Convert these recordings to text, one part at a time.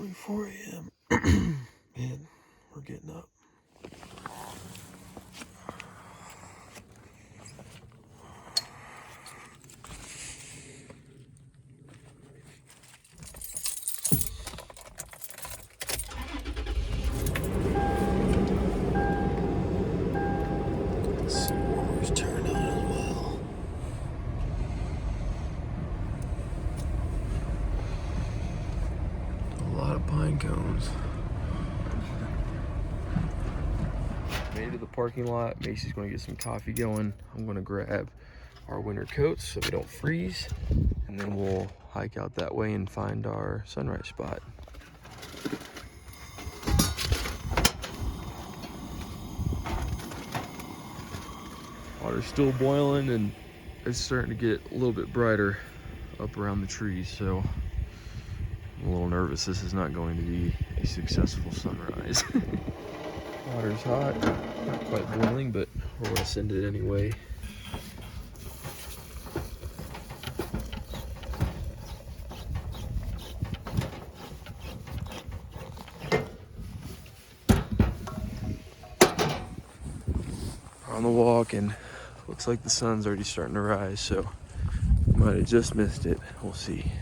4 a.m. Man, we're getting up. Seawater's turned on as well. A lot of pine cones. Made it to the parking lot. Macy's going to get some coffee going. I'm going to grab our winter coats so we don't freeze, and then we'll hike out that way and find our sunrise spot. Water's still boiling and it's starting to get a little bit brighter up around the trees, so I'm a little nervous this is not going to be a successful sunrise. Water's hot, not quite boiling, but we're going to send it anyway. On the walk, and looks like the sun's already starting to rise, so might have just missed it. We'll see.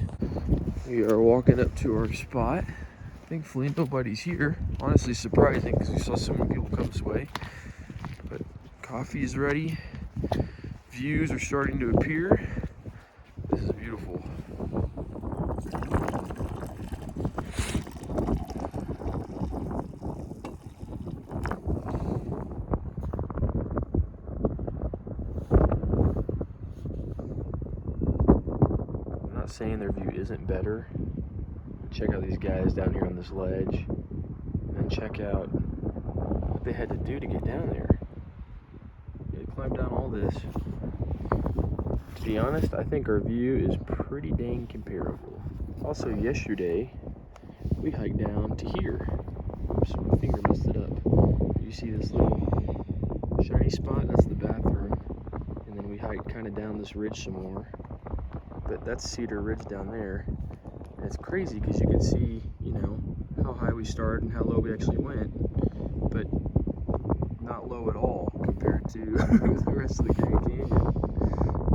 We are walking up to our spot. Thankfully nobody's here. Honestly surprising because we saw so many people come this way. But coffee is ready. Views are starting to appear. This is beautiful. I'm not saying their view isn't better. Check out these guys down here on this ledge, and then check out what they had to do to get down there. They had to climb down all this. To be honest, I think our view is pretty dang comparable. Also, yesterday we hiked down to here. Oops, my finger messed it up. You see this little shiny spot? That's the bathroom. And then we hiked kind of down this ridge some more. But that's Cedar Ridge down there. And it's crazy because you can see, you know, how high we started and how low we actually went, but not low at all compared to the rest of the Grand Canyon.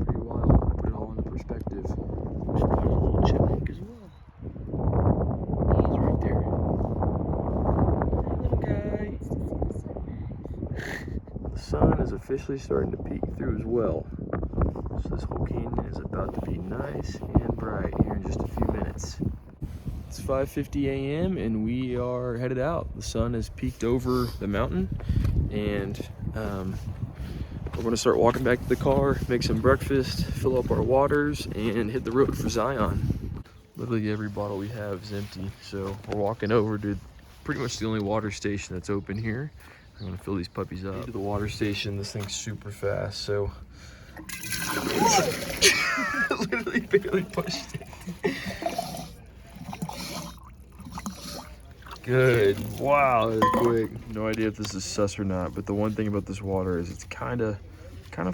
Pretty wild. Put it all into perspective. We spotted a little chipmunk as well. He's right there. Hey, little guy. The sun is officially starting to peek through as well. So this whole canyon is about to be nice and bright here in just a few minutes. It's 5:50 a.m. and we are headed out. The sun has peeked over the mountain, and we're going to start walking back to the car, make some breakfast, fill up our waters, and hit the road for Zion. Literally every bottle we have is empty, so we're walking over to pretty much the only water station that's open here. I'm going to fill these puppies up. To the water station, this thing's super fast, so literally barely pushed it. Good. Wow, that is quick. No idea if this is sus or not, but the one thing about this water is it's kind of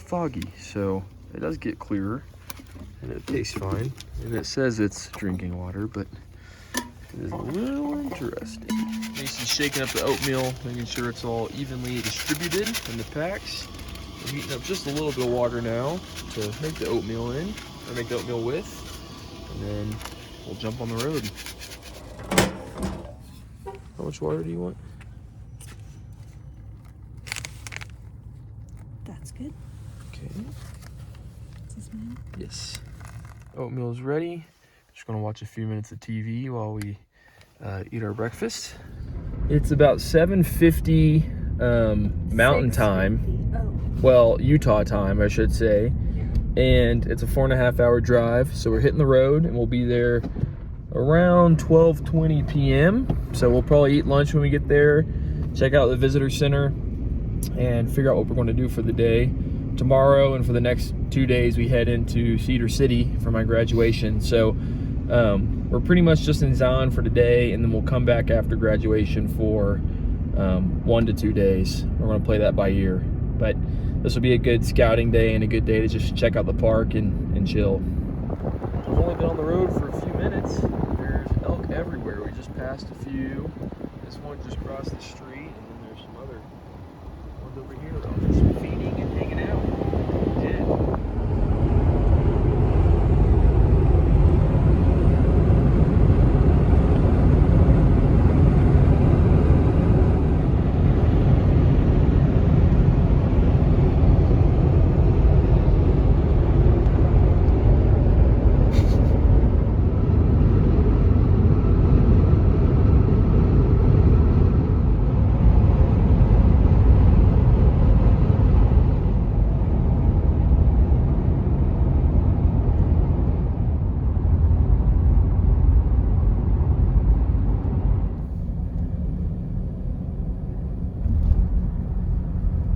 foggy, so it does get clearer and it tastes fine. And it says it's drinking water, but it is a little interesting. Macy's shaking up the oatmeal, making sure it's all evenly distributed in the packs. We're heating up just a little bit of water now to make the oatmeal in, or make the oatmeal with, and then we'll jump on the road. How much water do you want? That's good. Okay. Is this mine? Yes. Oatmeal's ready. Just gonna watch a few minutes of TV while we eat our breakfast. It's about 7:50 Mountain Time. Well, Utah time, I should say. And it's a 4.5 hour drive, so we're hitting the road and we'll be there around 12:20 p.m. So we'll probably eat lunch when we get there, check out the visitor center, and figure out what we're going to do for the day. Tomorrow and for the next 2 days, we head into Cedar City for my graduation. So we're pretty much just in Zion for today, and then we'll come back after graduation for 1 to 2 days. We're going to play that by ear. But this will be a good scouting day and a good day to just check out the park and chill. We've only been on the road for a few minutes. There's elk everywhere. We just passed a few. This one just crossed the street, and then there's some other ones over here that are just feeding and hanging out. Yeah.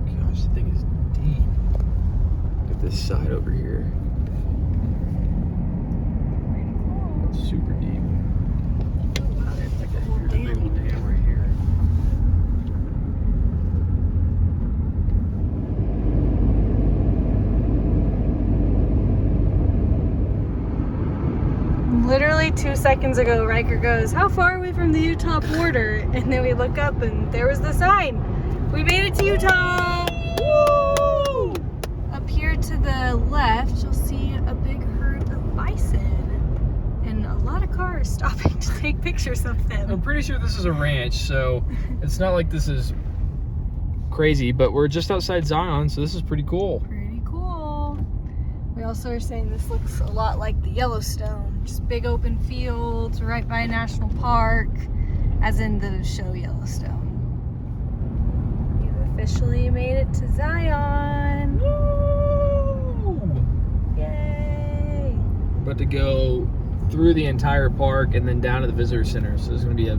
Gosh, the thing is deep. Look at this side over here. It's super deep. Here's a big old dam right here. Literally 2 seconds ago, Riker goes, "How far are we from the Utah border?" And then we look up and there was the sign. We made it to Utah! Woo! Up here to the left, you'll see a big herd of bison. And a lot of cars stopping to take pictures of them. I'm pretty sure this is a ranch, so it's not like this is crazy, but we're just outside Zion, so this is pretty cool. Pretty cool. We also are saying this looks a lot like the Yellowstone. Just big open fields right by a national park, as in the show Yellowstone. We've officially made it to Zion. Woo! Yay! About to go through the entire park and then down to the visitor center, so it's going to be a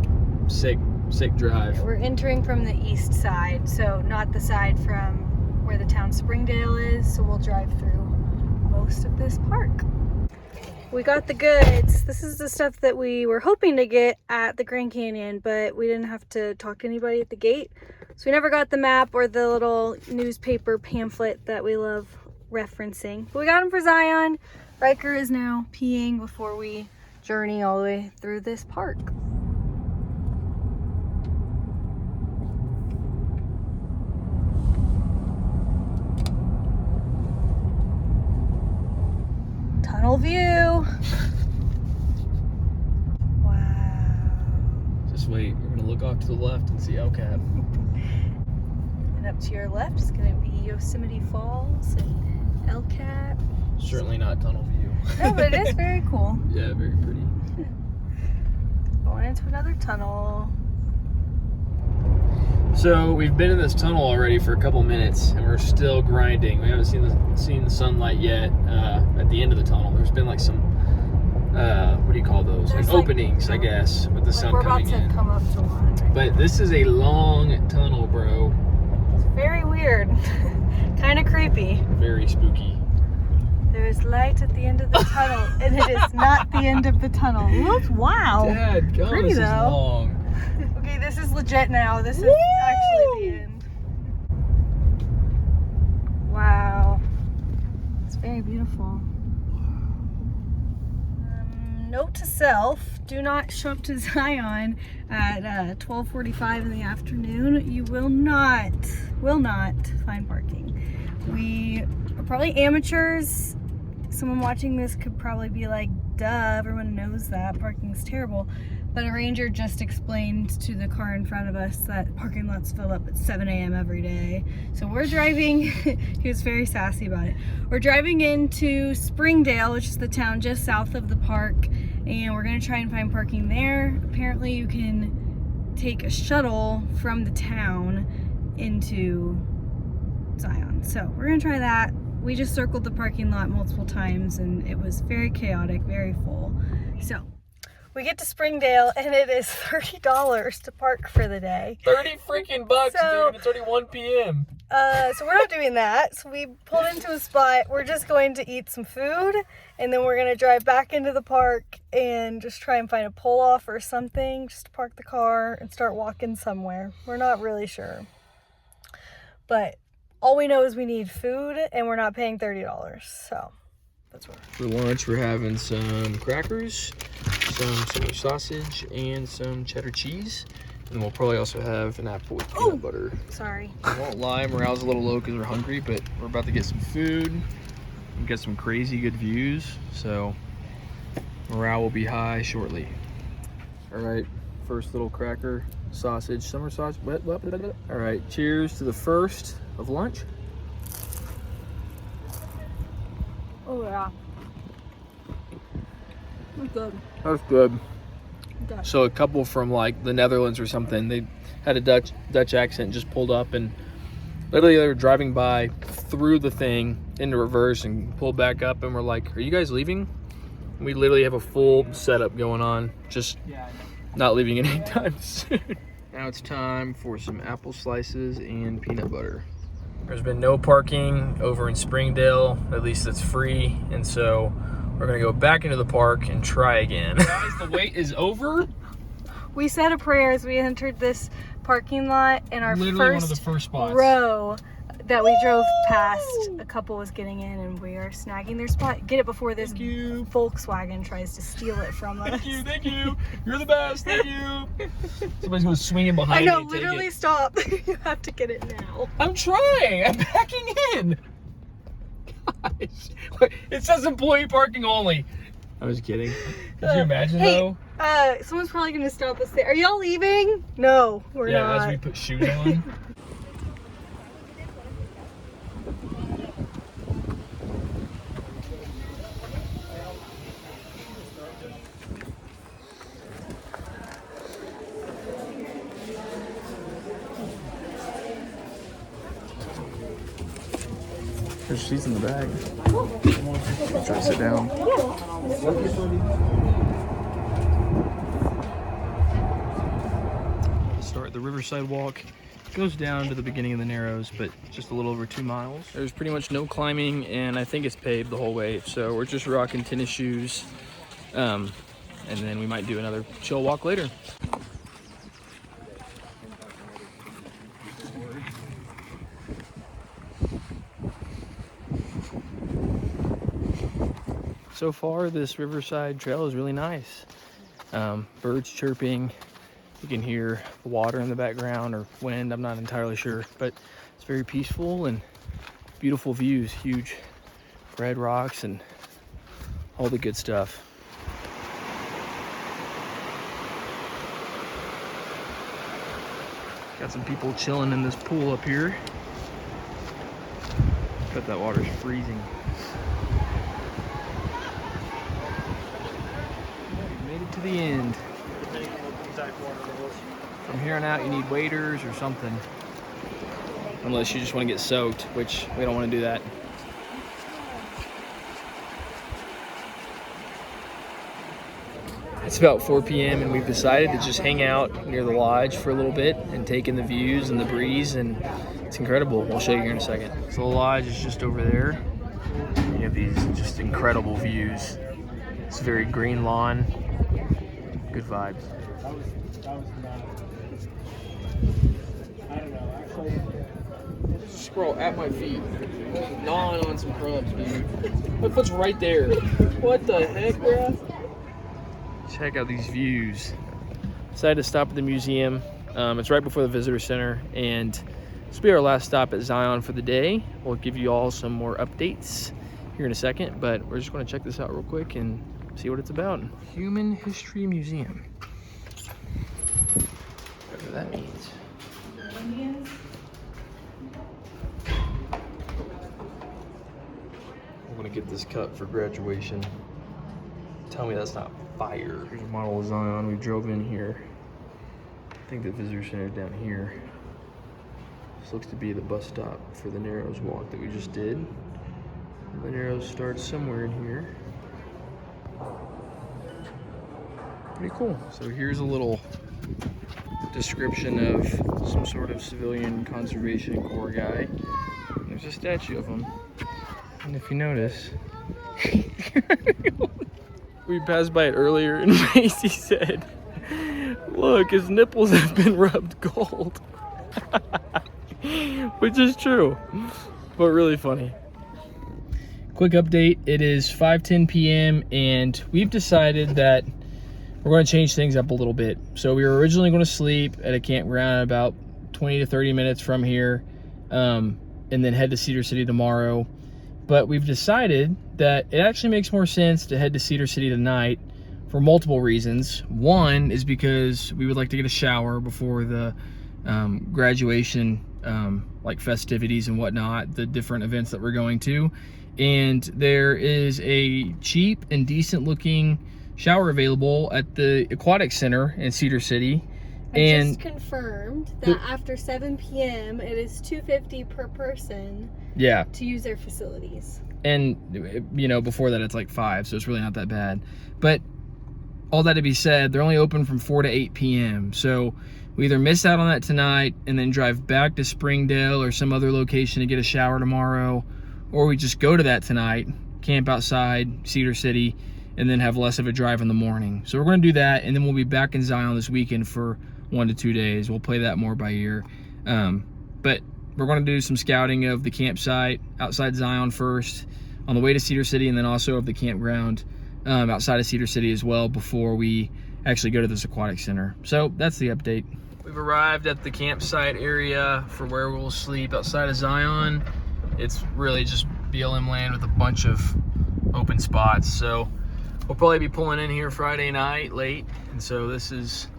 sick drive. We're entering from the east side, so not the side from where the town Springdale is, so we'll drive through most of this park. We got the goods. This is the stuff that we were hoping to get at the Grand Canyon, but we didn't have to talk to anybody at the gate. So we never got the map or the little newspaper pamphlet that we love referencing. But we got them for Zion. Riker is now peeing before we journey all the way through this park. Tunnel view. Wow. Just wait, we're going to look off to the left and see El Cap. And up to your left is going to be Yosemite Falls and El Cap. Certainly not tunnel view. No, but it is very cool. Yeah, very pretty. Going into another tunnel. So we've been in this tunnel already for a couple minutes, and we're still grinding. We haven't seen the sunlight yet. At the end of the tunnel, there's been like some what do you call those? There's like openings, I guess, with the sun coming in. We're about to come up to one. Right? But this is a long tunnel, bro. It's very weird. Kind of creepy. Very spooky. There is light at the end of the tunnel, and it is not the end of the tunnel. Look, wow. Dad, God, Pretty this though. is long. Okay, this is legit now. This is actually the end. Wow. It's very beautiful. Note to self, do not show up to Zion at 12:45 in the afternoon. You will not find parking. We are probably amateurs. Someone watching this could probably be like, duh, everyone knows that parking's terrible. But a ranger just explained to the car in front of us that parking lots fill up at 7 a.m. every day. So we're driving, he was very sassy about it. We're driving into Springdale, which is the town just south of the park, and we're gonna try and find parking there. Apparently you can take a shuttle from the town into Zion. So we're gonna try that. We just circled the parking lot multiple times and it was very chaotic, very full. So we get to Springdale and it is $30 to park for the day. 30 freaking bucks, So- dude. It's already 1 p.m. So we're not doing that. So we pulled into a spot. We're just going to eat some food and then we're going to drive back into the park and just try and find a pull off or something. Just to park the car and start walking somewhere. We're not really sure. But all we know is we need food and we're not paying $30. So that's what. For lunch, we're having some crackers some summer sausage, and some cheddar cheese. And we'll probably also have an apple with peanut butter. Sorry. I won't lie, morale's a little low because we're hungry, but we're about to get some food and get some crazy good views. So morale will be high shortly. All right, first little cracker, sausage, summer sausage. All right, cheers to the first of lunch. Oh yeah. That's good. That's good. Okay. So a couple from like the Netherlands or something, they had a Dutch accent, just pulled up, and literally they were driving by through the thing into reverse and pulled back up, and we're like, "Are you guys leaving?" We literally have a full setup going on, just not leaving anytime soon. Now it's time for some apple slices and peanut butter. There's been no parking over in Springdale, at least it's free, and so we're gonna go back into the park and try again. Guys, the wait is over. We said a prayer as we entered this parking lot, and our Literally first, one of the first spots. row that we drove past, a couple was getting in, and we are snagging their spot. Get it before this Volkswagen tries to steal it from us. Thank you. You're the best, thank you. Somebody's going swinging behind I know, me. literally stop. You have to get it now. I'm trying, I'm backing in. Gosh, it says employee parking only. I was kidding. Could you imagine though? Someone's probably gonna stop us there. Are y'all leaving? No, we're not. Yeah, as we put shoes on. There's cheese in the bag. I'll try to sit down. Start the Riverside walk. Goes down to the beginning of the Narrows, but just a little over 2 miles. There's pretty much no climbing, and I think it's paved the whole way. So we're just rocking tennis shoes, and then we might do another chill walk later. So far, this Riverside trail is really nice. Birds chirping. You can hear the water in the background, or wind, I'm not entirely sure, but it's very peaceful and beautiful views, huge red rocks and all the good stuff. Got some people chilling in this pool up here. Bet that water's freezing. Made it to the end. From here on out, you need waders or something. Unless you just want to get soaked, which we don't want to do that. It's about 4 p.m. and we've decided to just hang out near the lodge for a little bit and take in the views and the breeze, and it's incredible. We'll show you here in a second. So the lodge is just over there. You have these just incredible views. It's a very green lawn. Good vibes. Squirrel at my feet, gnawing on some crumbs, dude. My foot's right there. What the heck, bro? Check out these views. Decided to stop at the museum. It's right before the visitor center, and this will be our last stop at Zion for the day. We'll give you all some more updates here in a second, but we're just going to check this out real quick and see what it's about. Human History Museum. Whatever that means. I'm gonna get this cup for graduation. Tell me that's not fire. Here's a model of Zion. We drove in here. I think the visitor center is down here. This looks to be the bus stop for the Narrows walk that we just did. The Narrows starts somewhere in here. Pretty cool. So here's a little description of some sort of civilian conservation corps guy. There's a statue of him. And if you notice, we passed by it earlier and Macy said, look, his nipples have been rubbed gold. Which is true, but really funny. Quick update, it is 5:10 p.m. and we've decided that we're going to change things up a little bit. So we were originally going to sleep at a campground about 20 to 30 minutes from here, and then head to Cedar City tomorrow. But we've decided that it actually makes more sense to head to Cedar City tonight for multiple reasons. One is because we would like to get a shower before the graduation like festivities and whatnot, the different events that we're going to. And there is a cheap and decent looking shower available at the Aquatic Center in Cedar City. I just confirmed that after 7 p.m. it is $250 per person. Yeah. To use their facilities. And you know, before that it's like $5, so it's really not that bad. But all that to be said, they're only open from 4 to 8 p.m. So we either miss out on that tonight and then drive back to Springdale or some other location to get a shower tomorrow, or we just go to that tonight, camp outside Cedar City, and then have less of a drive in the morning. So we're going to do that, and then we'll be back in Zion this weekend for 1 to 2 days. We'll play that more by ear. But we're going to do some scouting of the campsite outside Zion first, on the way to Cedar City, and then also of the campground outside of Cedar City as well before we actually go to this aquatic center. So that's the update. We've arrived at the campsite area for where we'll sleep outside of Zion. It's really just BLM land with a bunch of open spots. So we'll probably be pulling in here Friday night late. And so this is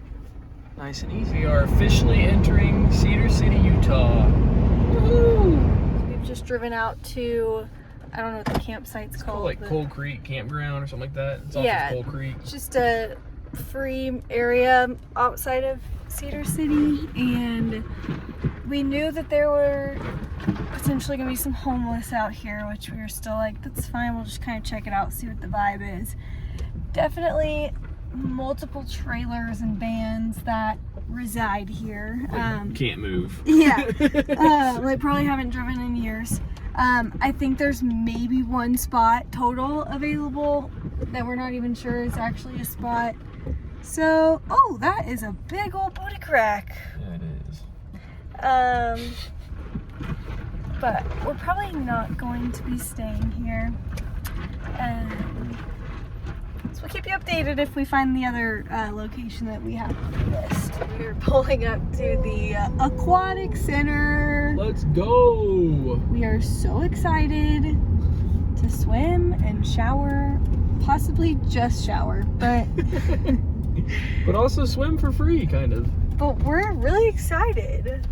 nice and easy. We are officially entering Cedar City, Utah. Woohoo! We've just driven out to, I don't know what the campsite's called. Like Cold Creek Campground or something like that. It's off of Cold Creek. Just a free area outside of Cedar City, and we knew that there were potentially gonna be some homeless out here, which we were still like, that's fine, we'll just kind of check it out, see what the vibe is. Definitely multiple trailers and vans that reside here. Can't move. Yeah, like probably haven't driven in years. I think there's maybe one spot total available that we're not even sure is actually a spot. So, oh, that is a big old booty crack. Yeah, it is. But we're probably not going to be staying here. So we'll keep you updated if we find the other location that we have on the list. We're pulling up to the Aquatic Center. Let's go! We are so excited to swim and shower, possibly just shower, but but also swim for free, kind of. But we're really excited.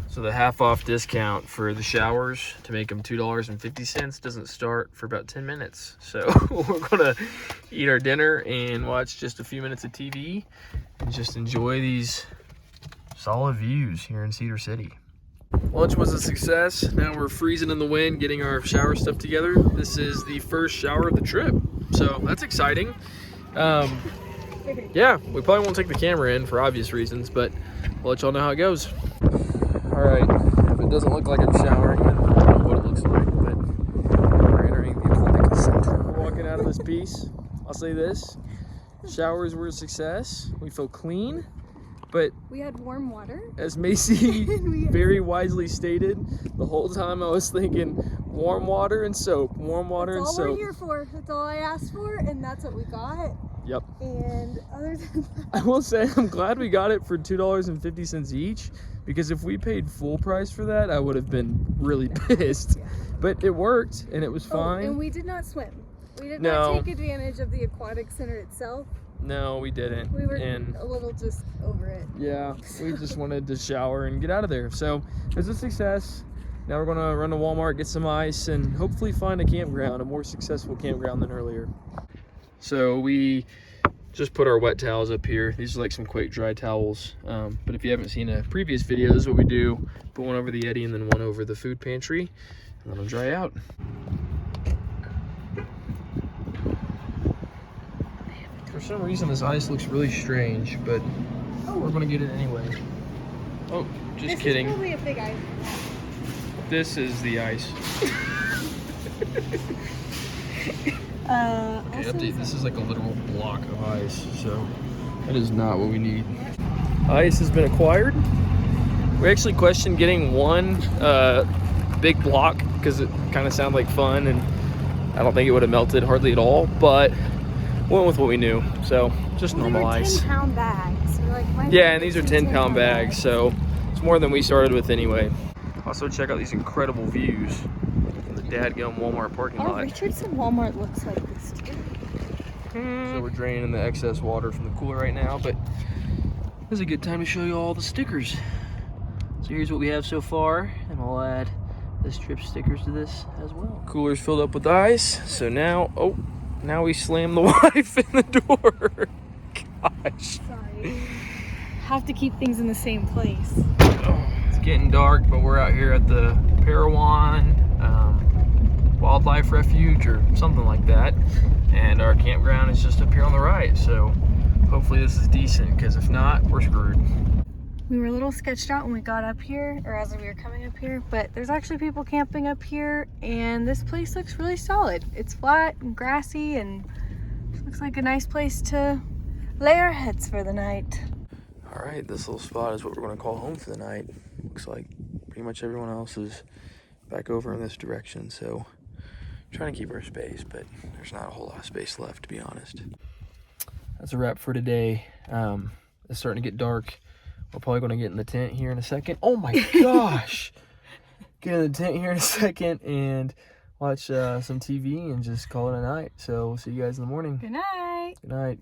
So the half-off discount for the showers to make them $2.50 doesn't start for about 10 minutes. So we're gonna eat our dinner and watch just a few minutes of TV and just enjoy these solid views here in Cedar City. Lunch was a success. Now we're freezing in the wind getting our shower stuff together. This is the first shower of the trip, so that's exciting. Yeah, we probably won't take the camera in for obvious reasons, but we'll let y'all know how it goes. All right, if it doesn't look like I'm showering, then I don't know what it looks like, but we're entering the aquatic center. We're walking out of this piece. I'll say this, showers were a success. We feel clean, but we had warm water. As Macy very wisely stated, the whole time I was thinking warm water and soap, warm water and soap. That's all we're here for. That's all I asked for, and that's what we got. Yep. And other than that, I will say I'm glad we got it for $2.50 each, because if we paid full price for that, I would have been really pissed. Yeah. But it worked, and it was fine. And we did not swim. We did not take advantage of the aquatic center itself. No, we didn't. We were a little just over it. Yeah, we just wanted to shower and get out of there. So it was a success. Now we're gonna run to Walmart, get some ice, and hopefully find a campground, a more successful campground than earlier. So we just put our wet towels up here. These are like some quick dry towels. But if you haven't seen a previous video, this is what we do. Put one over the Yeti and then one over the food pantry, and let them dry out. For some reason, this ice looks really strange, but we're gonna get it anyway. Oh, just kidding. This is probably a big ice. This is the ice. Okay, update. This is like a literal block of ice, so that is not what we need. Ice has been acquired. We actually questioned getting one big block because it kind of sounded like fun, and I don't think it would have melted hardly at all. But went with what we knew. So just Well, normal they were ice. 10-pound bags. So we're like, why Yeah, not and these are get some 10-pound bags, so it's more than we started with anyway. Also, check out these incredible views from the dadgum Walmart parking Our lot. Richardson Walmart looks like this too. So we're draining the excess water from the cooler right now, but this is a good time to show you all the stickers. So here's what we have so far, and I'll add this trip stickers to this as well. Cooler's filled up with ice, so now, oh, now we slam the wife in the door. Gosh. Sorry. Have to keep things in the same place. It's getting dark, but we're out here at the Parowan Wildlife Refuge or something like that. And our campground is just up here on the right. So hopefully this is decent, because if not, we're screwed. We were a little sketched out when we got up here, or as we were coming up here, but there's actually people camping up here, and this place looks really solid. It's flat and grassy, and looks like a nice place to lay our heads for the night. All right, this little spot is what we're going to call home for the night. Looks like pretty much everyone else is back over in this direction, so trying to keep our space, but there's not a whole lot of space left, to be honest. That's a wrap for today. It's starting to get dark. We're probably going to get in the tent here in a second. Oh my gosh! Get in the tent here in a second and watch some TV and just call it a night. So we'll see you guys in the morning. Good night. Good night.